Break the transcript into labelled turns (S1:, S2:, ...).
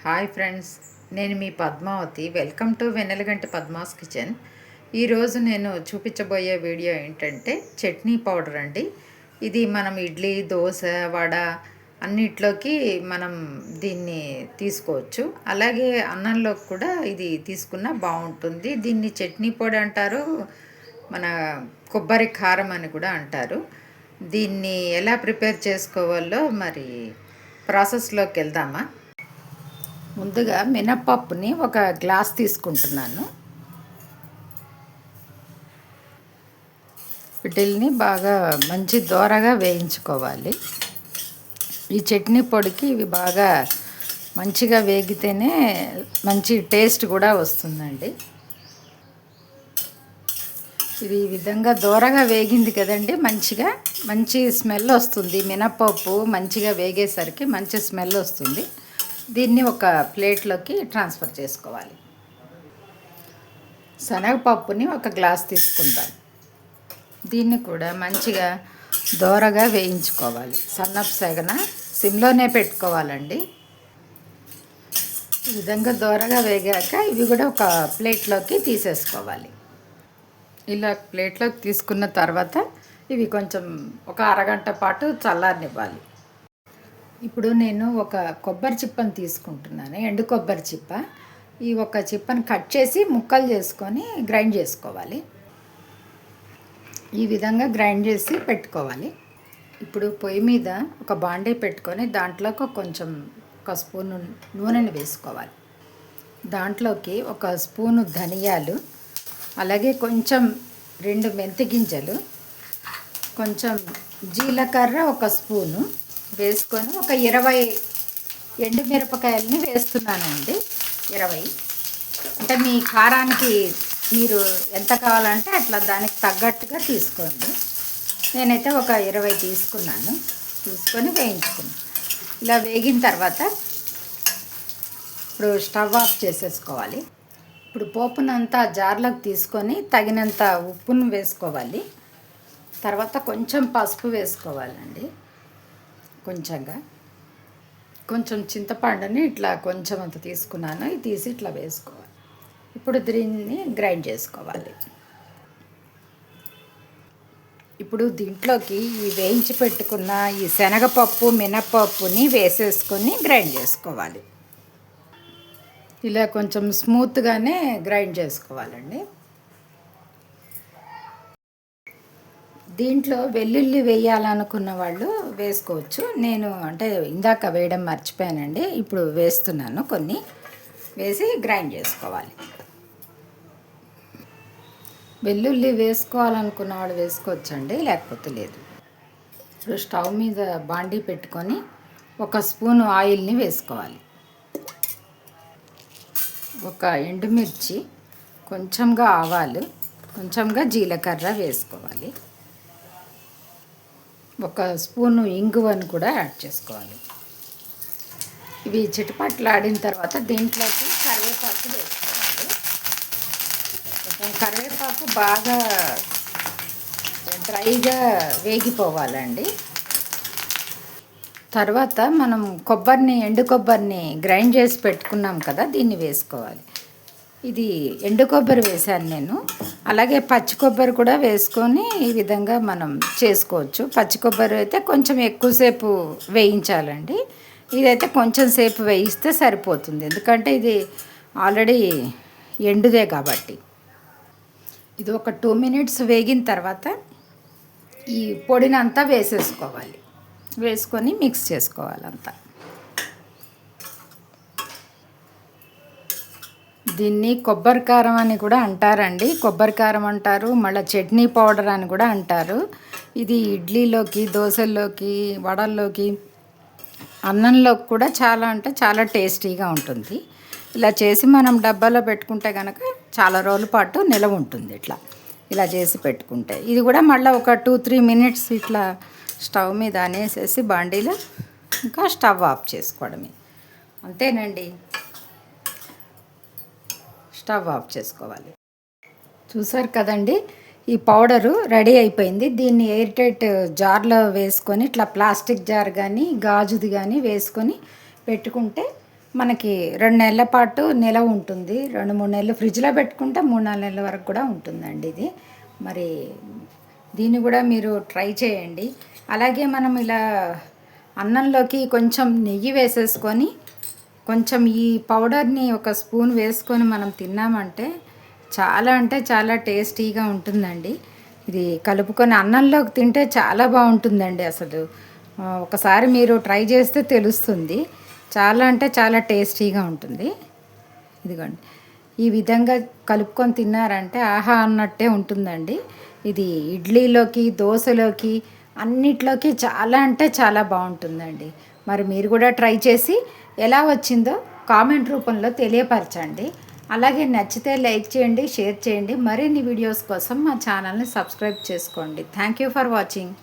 S1: Hi friends, నేను మీ Padmavati. Welcome to Vennelaganti Padma's kitchen. ఈరోజు నేను చూపించబోయే వీడియో ఏంటంటే చట్నీ పౌడర్ అండి. ఇది మనం ఇడ్లీ, దోశ, వడ అన్నిట్లోకి మనం దీన్ని తీసుకోవచ్చు. అలాగే అన్నంలోకి కూడా ఇది తీసుకున్నా బాగుంటుంది. దీన్ని చట్నీ పొడి అంటారు, మన కొబ్బరి కారం అని కూడా అంటారు. దీన్ని ఎలా ప్రిపేర్ చేసుకోవాలో మరి ప్రాసెస్లోకి వెళ్దామా. ముందుగా మినప్పప్పుని ఒక గ్లాస్ తీసుకుంటున్నాను. వీటిల్ని బాగా మంచి దోరగా వేయించుకోవాలి. ఈ చట్నీ పొడికి ఇవి బాగా మంచిగా వేగితేనే మంచి టేస్ట్ కూడా వస్తుందండి. ఇది ఈ విధంగా దోరగా వేగింది కదండి, మంచి స్మెల్ వస్తుంది. మినప్పప్పు మంచిగా వేగేసరికి మంచి స్మెల్ వస్తుంది. దీన్ని ఒక ప్లేట్లోకి ట్రాన్స్ఫర్ చేసుకోవాలి. శనగపప్పుని ఒక గ్లాస్ తీసుకుందాం. దీన్ని కూడా మంచిగా దోరగా వేయించుకోవాలి. సన్నపు సెగన సిమ్లోనే పెట్టుకోవాలండి. ఈ విధంగా దోరగా వేగాక ఇవి కూడా ఒక ప్లేట్లోకి తీసేసుకోవాలి. ఇలా ప్లేట్లోకి తీసుకున్న తర్వాత ఇవి కొంచెం ఒక అరగంట పాటు చల్లారనివ్వాలి. ఇప్పుడు నేను ఒక కొబ్బరి చిప్పను తీసుకుంటున్నాను, ఎండు కొబ్బరి చిప్ప. ఈ ఒక చిప్పను కట్ చేసి ముక్కలు చేసుకొని గ్రైండ్ చేసుకోవాలి. ఈ విధంగా గ్రైండ్ చేసి పెట్టుకోవాలి. ఇప్పుడు పొయ్యి మీద ఒక బాండీ పెట్టుకొని దాంట్లోకి ఒక స్పూను నూనెని వేసుకోవాలి. దాంట్లోకి ఒక స్పూను ధనియాలు, అలాగే కొంచెం 2 మెంతి గింజలు, కొంచెం జీలకర్ర ఒక స్పూను వేసుకొని ఒక 20 ఎండుమిరపకాయలని వేస్తున్నానండి. 20 అంటే మీ కారానికి మీరు ఎంత కావాలంటే అట్లా దానికి తగ్గట్టుగా తీసుకోండి. నేనైతే ఒక 20 తీసుకొని వేయించుకున్నాను. ఇలా వేగిన తర్వాత ఇప్పుడు స్టవ్ ఆఫ్ చేసేసుకోవాలి. ఇప్పుడు పోపునంతా జార్లోకి తీసుకొని తగినంత ఉప్పును వేసుకోవాలి. తర్వాత కొంచెం పసుపు వేసుకోవాలండి. కొంచెం చింతపండుని ఇట్లా కొంచెం అంత తీసుకున్నాను, ఇది తీసి ఇట్లా వేసుకోవాలి. ఇప్పుడు దీన్ని గ్రైండ్ చేసుకోవాలి. ఇప్పుడు దీంట్లోకి ఈ వేయించి పెట్టుకున్న ఈ శనగపప్పు, మినపప్పుని వేసేసుకొని గ్రైండ్ చేసుకోవాలి. ఇలా కొంచెం స్మూత్గానే గ్రైండ్ చేసుకోవాలండి. దీంట్లో వెల్లుల్లి వేయాలనుకున్న వాళ్ళు వేసుకోవచ్చు. నేను ఇందాక వేయడం మర్చిపోయానండి, ఇప్పుడు వేస్తున్నాను. కొన్ని వేసి గ్రైండ్ చేసుకోవాలి. వెల్లుల్లి వేసుకోవాలనుకున్న వాళ్ళు వేసుకోవచ్చండి, లేకపోతే లేదు. ఇప్పుడు స్టవ్ మీద బాండీ పెట్టుకొని ఒక స్పూను ఆయిల్ని వేసుకోవాలి. ఒక ఎండుమిర్చి, కొంచెంగా ఆవాలు, కొంచెంగా జీలకర్ర వేసుకోవాలి. ఒక స్పూను ఇంగువను కూడా యాడ్ చేసుకోవాలి. ఇవి చిటపట్లాడిన తర్వాత దీంట్లోకి కరివేపాకు వేసుకోవాలి. కరివేపాకు బాగా డ్రైగా వేగిపోవాలండి. తర్వాత మనం ఎండు కొబ్బరిని గ్రైండ్ చేసి పెట్టుకున్నాం కదా, దీన్ని వేసుకోవాలి. ఇది ఎండు కొబ్బరి వేసాను నేను. అలాగే పచ్చి కొబ్బరి కూడా వేసుకొని ఈ విధంగా మనం చేసుకోవచ్చు. పచ్చి కొబ్బరి అయితే కొంచెం ఎక్కువసేపు వేయించాలండి. ఇదైతే కొంచెం సేపు వేయిస్తే సరిపోతుంది, ఎందుకంటే ఇది ఆల్రెడీ ఎండుదే కాబట్టి. ఇది ఒక 2 మినిట్స్ వేగిన తర్వాత ఈ పొడిని అంతా వేసేసుకోవాలి. వేసుకొని మిక్స్ చేసుకోవాలంతా. దీన్ని కొబ్బరి కారం అని కూడా అంటారండి. కొబ్బరి కారం అంటారు, మళ్ళీ చట్నీ పౌడర్ అని కూడా అంటారు. ఇది ఇడ్లీలోకి, దోశల్లోకి, వడల్లోకి, అన్నంలోకి కూడా చాలా టేస్టీగా ఉంటుంది. ఇలా చేసి మనం డబ్బాలో పెట్టుకుంటే కనుక చాలా రోజుల పాటు నిలవ ఉంటుంది. ఇలా చేసి పెట్టుకుంటే ఇది కూడా మళ్ళీ ఒక 2-3 మినిట్స్ ఇట్లా స్టవ్ మీద అనేసేసి బాండీలో ఇంకా స్టవ్ ఆఫ్ చేసుకోవడమే. అంతేనండి, స్టవ్ ఆఫ్ చేసుకోవాలి. చూసారు కదండి, ఈ పౌడరు రెడీ అయిపోయింది. దీన్ని ఎయిర్ టైట్ జార్లో వేసుకొని, ఇట్లా ప్లాస్టిక్ జార్ కానీ గాజుది కానీ వేసుకొని పెట్టుకుంటే మనకి 2 నెలల పాటు నిలవ ఉంటుంది. 2, 3 నెలలు ఫ్రిడ్జ్‌లో పెట్టుకుంటే 3, 4 నెలల వరకు కూడా ఉంటుందండి ఇది. మరి దీన్ని కూడా మీరు ట్రై చేయండి. అలాగే మనం ఇలా అన్నంలోకి కొంచెం నెయ్యి వేసేసుకొని కొంచెం ఈ పౌడర్ని ఒక స్పూన్ వేసుకొని మనం తిన్నామంటే చాలా అంటే చాలా టేస్టీగా ఉంటుందండి. ఇది కలుపుకొని అన్నంలోకి తింటే చాలా బాగుంటుందండి అసలు. ఒకసారి మీరు ట్రై చేస్తే తెలుస్తుంది. చాలా అంటే చాలా టేస్టీగా ఉంటుంది. ఇదిగోండి, ఈ విధంగా కలుపుకొని తిన్నారంటే ఆహా అన్నట్టే ఉంటుందండి. ఇది ఇడ్లీలోకి, దోశలోకి అన్నిట్లోకి చాలా అంటే చాలా బాగుంటుందండి. మరి మీరు కూడా ట్రై చేసి ఎలా వచ్చిందో కామెంట్ రూపంలో తెలియపరచండి. అలాగే నచ్చితే లైక్ చేయండి, షేర్ చేయండి. మరిన్ని వీడియోస్ కోసం మా ఛానల్ని సబ్స్క్రైబ్ చేసుకోండి. Thank you for watching.